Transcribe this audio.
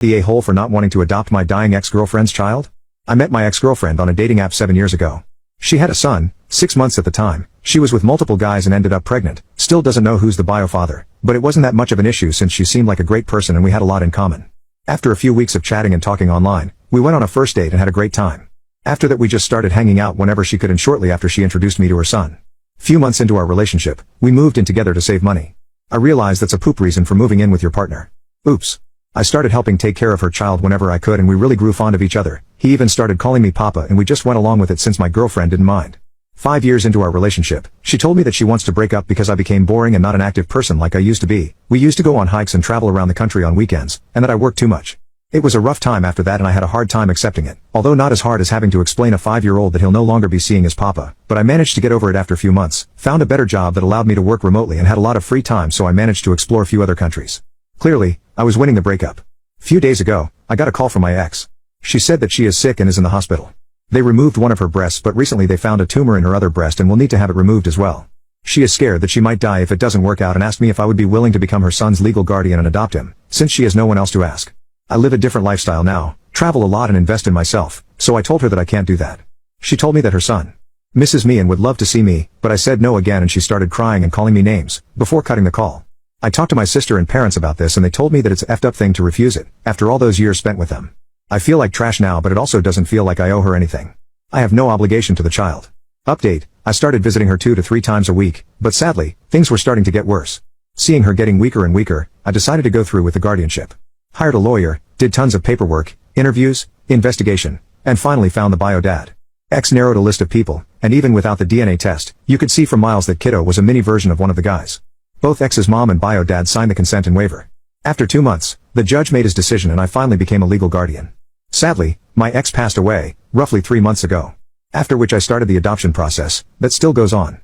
The a-hole for not wanting to adopt my dying ex-girlfriend's child? I met my ex-girlfriend on a dating app 7 years ago. She had a son, 6 months at the time. She was with multiple guys and ended up pregnant. Still doesn't know who's the bio father, but it wasn't that much of an issue since she seemed like a great person and we had a lot in common. After a few weeks of chatting and talking online, we went on a first date and had a great time. After that we just started hanging out whenever she could, and shortly after she introduced me to her son. Few months into our relationship, we moved in together to save money. I realized that's a poop reason for moving in with your partner. Oops. I started helping take care of her child whenever I could and we really grew fond of each other. He even started calling me Papa and we just went along with it since my girlfriend didn't mind. 5 years into our relationship, she told me that she wants to break up because I became boring and not an active person like I used to be. We used to go on hikes and travel around the country on weekends, and that I worked too much. It was a rough time after that and I had a hard time accepting it, although not as hard as having to explain a 5-year-old that he'll no longer be seeing his papa, but I managed to get over it after a few months, found a better job that allowed me to work remotely and had a lot of free time, so I managed to explore a few other countries. Clearly, I was winning the breakup. Few days ago, I got a call from my ex. She said that she is sick and is in the hospital. They removed one of her breasts, but recently they found a tumor in her other breast and will need to have it removed as well. She is scared that she might die if it doesn't work out and asked me if I would be willing to become her son's legal guardian and adopt him, since she has no one else to ask. I live a different lifestyle now, travel a lot and invest in myself, so I told her that I can't do that. She told me that her son misses me and would love to see me, but I said no again and she started crying and calling me names, before cutting the call. I talked to my sister and parents about this and they told me that it's a effed up thing to refuse it, after all those years spent with them. I feel like trash now, but it also doesn't feel like I owe her anything. I have no obligation to the child. Update, I started visiting her 2 to 3 times a week, but sadly, things were starting to get worse. Seeing her getting weaker and weaker, I decided to go through with the guardianship. Hired a lawyer, did tons of paperwork, interviews, investigation, and finally found the bio dad. X narrowed a list of people, and even without the DNA test, you could see from miles that kiddo was a mini version of one of the guys. Both X's mom and bio dad signed the consent and waiver. After 2 months, the judge made his decision and I finally became a legal guardian. Sadly, my ex passed away, roughly 3 months ago. After which I started the adoption process, that still goes on.